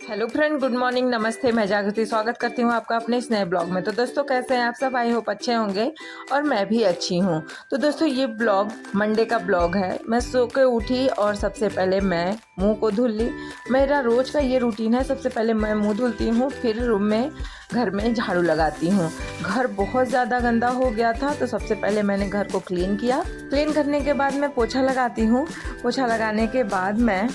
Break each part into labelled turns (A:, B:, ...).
A: Hello friend, good morning, नमस्ते। मैं जागृति स्वागत करती हूँ आपका अपने इस नए ब्लॉग में। तो दोस्तों, कैसे हैं आप सब? आई होप अच्छे होंगे और मैं भी अच्छी हूँ। तो दोस्तों, ये ब्लॉग मंडे का ब्लॉग है। मैं सो के उठी और सबसे पहले मैं मुंह को धुल ली। मेरा रोज़ का ये रूटीन है। सबसे पहले मैं मुंह धुलती हूँ, फिर रूम में घर में झाड़ू लगाती हूँ। घर बहुत ज़्यादा गंदा हो गया था, तो सबसे पहले मैंने घर को क्लीन किया। क्लीन करने के बाद मैं पोछा लगाती हूँ। पोछा लगाने के बाद मैं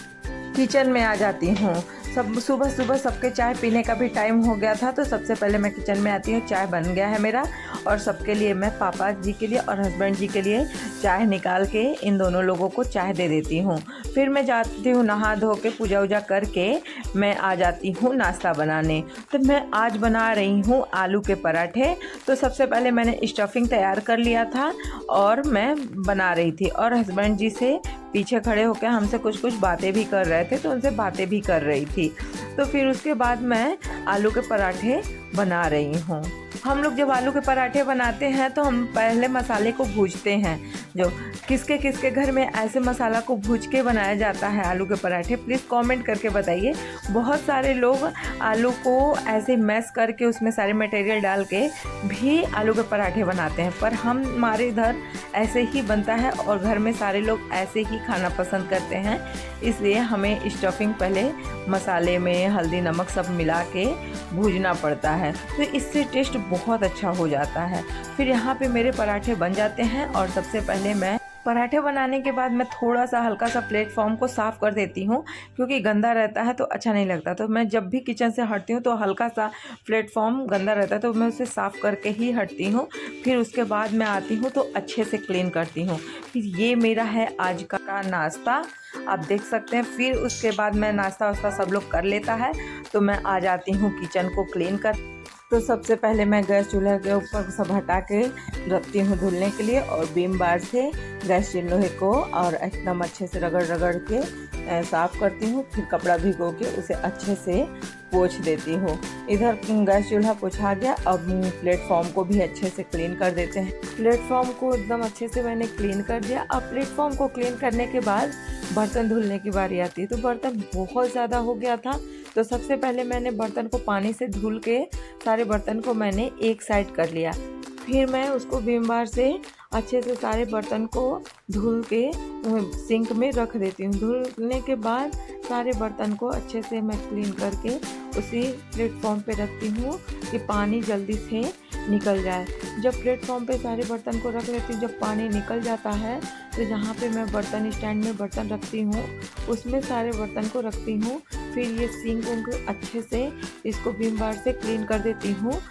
A: किचन में आ जाती हूँ। सब सुबह सुबह सबके चाय पीने का भी टाइम हो गया था, तो सबसे पहले मैं किचन में आती हूँ। चाय बन गया है मेरा, और सबके लिए मैं पापा जी के लिए और हस्बैंड जी के लिए चाय निकाल के इन दोनों लोगों को चाय दे देती हूँ। फिर मैं जाती हूँ नहा धो के, पूजा वूजा करके मैं आ जाती हूँ नाश्ता बनाने। तो मैं आज बना रही हूँ आलू के पराठे। तो सबसे पहले मैंने स्टफिंग तैयार कर लिया था और मैं बना रही थी, और हस्बैंड जी से पीछे खड़े होकर हमसे कुछ कुछ बातें भी कर रहे थे, तो उनसे बातें भी कर रही थी। तो फिर उसके बाद मैं आलू के पराठे बना रही हूँ। हम लोग जब आलू के पराठे बनाते हैं तो हम पहले मसाले को भूनते हैं। जो किसके किसके घर में ऐसे मसाला को भून के बनाया जाता है आलू के पराठे, प्लीज़ कमेंट करके बताइए। बहुत सारे लोग आलू को ऐसे मैश करके उसमें सारे मटेरियल डाल के भी आलू के पराठे बनाते हैं, पर हमारे इधर ऐसे ही बनता है और घर में सारे लोग ऐसे ही खाना पसंद करते हैं। इसलिए हमें स्टफिंग पहले मसाले में हल्दी नमक सब मिला के भूनना पड़ता है, तो इससे टेस्ट बहुत अच्छा हो जाता है। फिर यहाँ पे मेरे पराठे बन जाते हैं, और सबसे पहले मैं पराठे बनाने के बाद मैं थोड़ा सा हल्का सा प्लेटफॉर्म को साफ़ कर देती हूँ, क्योंकि गंदा रहता है तो अच्छा नहीं लगता। तो मैं जब भी किचन से हटती हूँ तो हल्का सा प्लेटफॉर्म गंदा रहता है तो मैं उसे साफ़ करके ही हटती हूँ। फिर उसके बाद मैं आती हूँ तो अच्छे से क्लीन करती हूँ। फिर ये मेरा है आज का नाश्ता, आप देख सकते हैं। फिर उसके बाद मैं नाश्ता वास्ता सब लोग कर लेता है तो मैं आ जाती हूँ किचन को क्लीन कर। तो सबसे पहले मैं गैस चूल्हे के ऊपर सब हटा के रखती हूँ धुलने के लिए, और बीम बार से गैस चूल्हे को और एकदम अच्छे से रगड़ रगड़ के साफ़ करती हूँ। फिर कपड़ा भिगो के उसे अच्छे से पोंछ देती हूँ। इधर गैस चूल्हा पोंछा गया, अब प्लेटफॉर्म को भी अच्छे से क्लीन कर देते हैं। प्लेटफॉर्म को एकदम अच्छे से मैंने क्लीन कर दिया। अब प्लेटफॉर्म को क्लीन करने के बाद बर्तन धुलने की बारी आती है। तो बर्तन बहुत ज़्यादा हो गया था, तो सबसे पहले मैंने बर्तन को पानी से धुल के सारे बर्तन को मैंने एक साइड कर लिया। फिर मैं उसको विम बार से अच्छे से सारे बर्तन को धुल के सिंक में रख देती हूँ। धुलने के बाद सारे बर्तन को अच्छे से मैं क्लीन करके उसी प्लेटफॉर्म पे रखती हूँ कि पानी जल्दी से निकल जाए। जब प्लेटफॉर्म पे सारे बर्तन को रख लेती हूँ, जब पानी निकल जाता है तो जहाँ पे मैं बर्तन स्टैंड में बर्तन रखती हूँ उसमें सारे बर्तन को रखती हूँ। फिर ये सिंक अच्छे से इसको विम बार से क्लीन कर देती हूँ।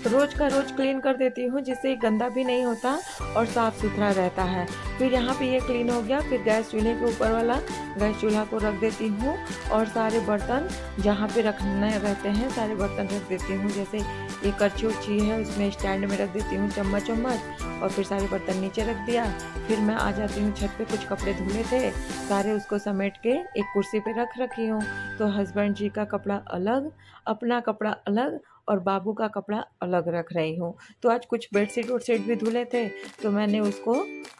A: रोज़ का रोज़ क्लीन कर देती हूँ, जिससे गंदा भी नहीं होता और साफ़ सुथरा रहता है। फिर यहाँ पे ये क्लीन हो गया। फिर गैस चूल्हे के ऊपर वाला गैस चूल्हा को रख देती हूँ, और सारे बर्तन जहाँ पे रखने रहते हैं सारे बर्तन रख देती हूँ। जैसे ये करछी उर्छी है उसमें स्टैंड में रख देती हूँ, चम्मच वम्मच, और फिर सारे बर्तन नीचे रख दिया। फिर मैं आ जाती हूँ छत पे, कुछ कपड़े धुले थे सारे उसको समेट के एक कुर्सी पे रख रखी हूँ। तो हस्बैंड जी का कपड़ा अलग, अपना कपड़ा अलग, और बाबू का कपड़ा अलग रख रही हूँ। तो आज कुछ बेडशीट वेडशीट भी धुले थे तो मैंने उसको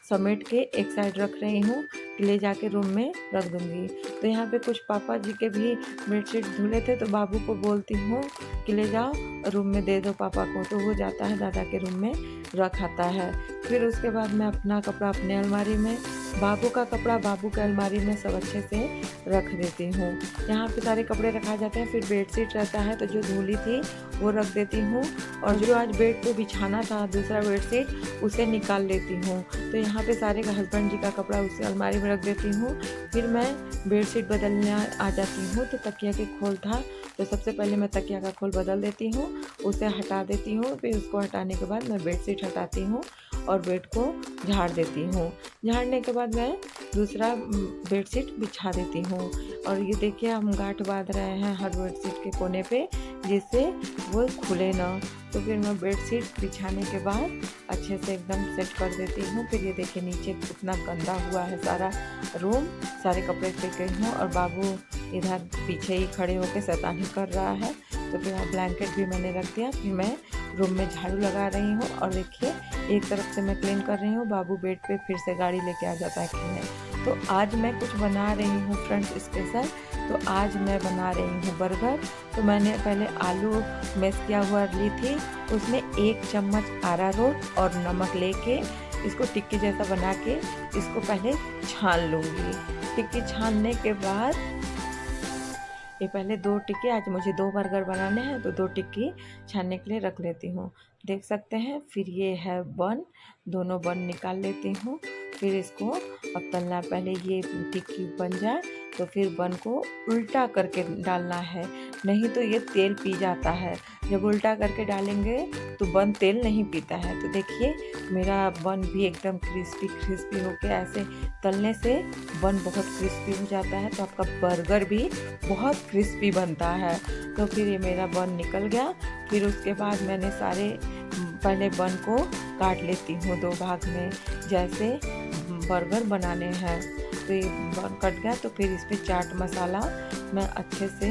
A: समेट के एक साइड रख रही हूँ, ले जाके रूम में रख दूँगी। तो यहाँ पे कुछ पापा जी के भी बेडशीट धुले थे, तो बाबू को बोलती हूँ कि ले जाओ रूम में दे दो पापा को, तो वो जाता है दादा के रूम में रख आता है। फिर उसके बाद मैं अपना कपड़ा अपने अलमारी में, बाबू का कपड़ा बाबू के अलमारी में सब अच्छे से रख देती हूँ। यहाँ पे सारे कपड़े रखा जाते हैं। फिर बेडशीट रहता है तो जो धुली थी वो रख देती हूँ, और जो आज बेड पे बिछाना था दूसरा बेडशीट उसे निकाल लेती हूँ। तो यहाँ पे सारे हस्बैंड जी का कपड़ा उसे अलमारी में रख देती हूँ। फिर मैं बेडशीट बदलने आ जाती हूँ। तो तकिया के खोल था, तो सबसे पहले मैं तकिया का खोल बदल देती हूँ, उसे हटा देती हूँ। फिर उसको हटाने के बाद मैं बेडशीट हटाती हूँ और बेड को झाड़ देती हूँ। झाड़ने के बाद मैं दूसरा बेडशीट बिछा देती हूँ। और ये देखिए हम गांठ बांध रहे हैं हर बेडशीट के कोने पे, जिससे वो खुले ना। तो फिर मैं बेडशीट बिछाने के बाद अच्छे से एकदम सेट कर देती हूँ। फिर ये देखिए नीचे कितना गंदा हुआ है सारा रूम, सारे कपड़े फेंक गई हूँ, और बाबू इधर पीछे ही खड़े होकर शैतानी कर रहा है। तो फिर ब्लैंकेट भी मैंने रख दिया। फिर मैं रूम में झाड़ू लगा रही हूँ, और देखिए एक तरफ से मैं क्लीन कर रही हूँ, बाबू बेड पे फिर से गाड़ी लेके आ जाता है खेलने। तो आज मैं कुछ बना रही हूँ फ्रेंड्स स्पेशल। तो आज मैं बना रही हूँ बर्गर। तो मैंने पहले आलू मैश किया हुआ ली थी, उसमें 1 चम्मच अरारोट और नमक लेके इसको टिक्की जैसा बना के इसको पहले छान लूँगी। टिक्की छानने के बाद ये पहले 2 टिक्की, आज मुझे 2 बर्गर बनाने हैं तो 2 टिक्की छानने के लिए रख लेती हूँ। देख सकते हैं। फिर ये है बन, दोनों बन निकाल लेती हूँ। फिर इसको अब तलना, पहले ये टिक्की बन जाए तो फिर बन को उल्टा करके डालना है, नहीं तो ये तेल पी जाता है। जब उल्टा करके डालेंगे तो बन तेल नहीं पीता है। तो देखिए मेरा बन भी एकदम क्रिस्पी होके ऐसे तलने से बन बहुत क्रिस्पी हो जाता है, तो आपका बर्गर भी बहुत क्रिस्पी बनता है। तो फिर ये मेरा बन निकल गया। फिर उसके बाद मैंने सारे पहले बन को काट लेती हूँ 2 भाग में, जैसे बर्गर बनाने हैं। तो ये बन कट गया तो फिर इस पर चाट मसाला मैं अच्छे से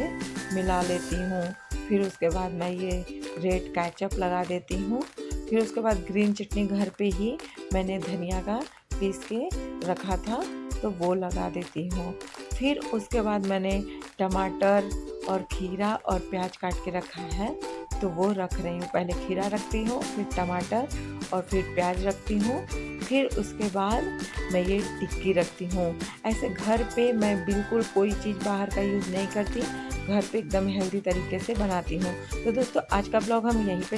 A: मिला लेती हूँ। फिर उसके बाद मैं ये रेड केचप लगा देती हूँ। फिर उसके बाद ग्रीन चटनी घर पे ही मैंने धनिया का पीस के रखा था तो वो लगा देती हूँ। फिर उसके बाद मैंने टमाटर और खीरा और प्याज काट के रखा है तो वो रख रही हूँ। पहले खीरा रखती हूँ, फिर टमाटर और फिर प्याज रखती हूँ। फिर उसके बाद मैं ये टिक्की रखती हूँ। ऐसे घर पे मैं बिल्कुल कोई चीज़ बाहर का यूज़ नहीं करती, घर पे एकदम हेल्दी तरीके से बनाती हूँ। तो दोस्तों आज का ब्लॉग हम यहीं पे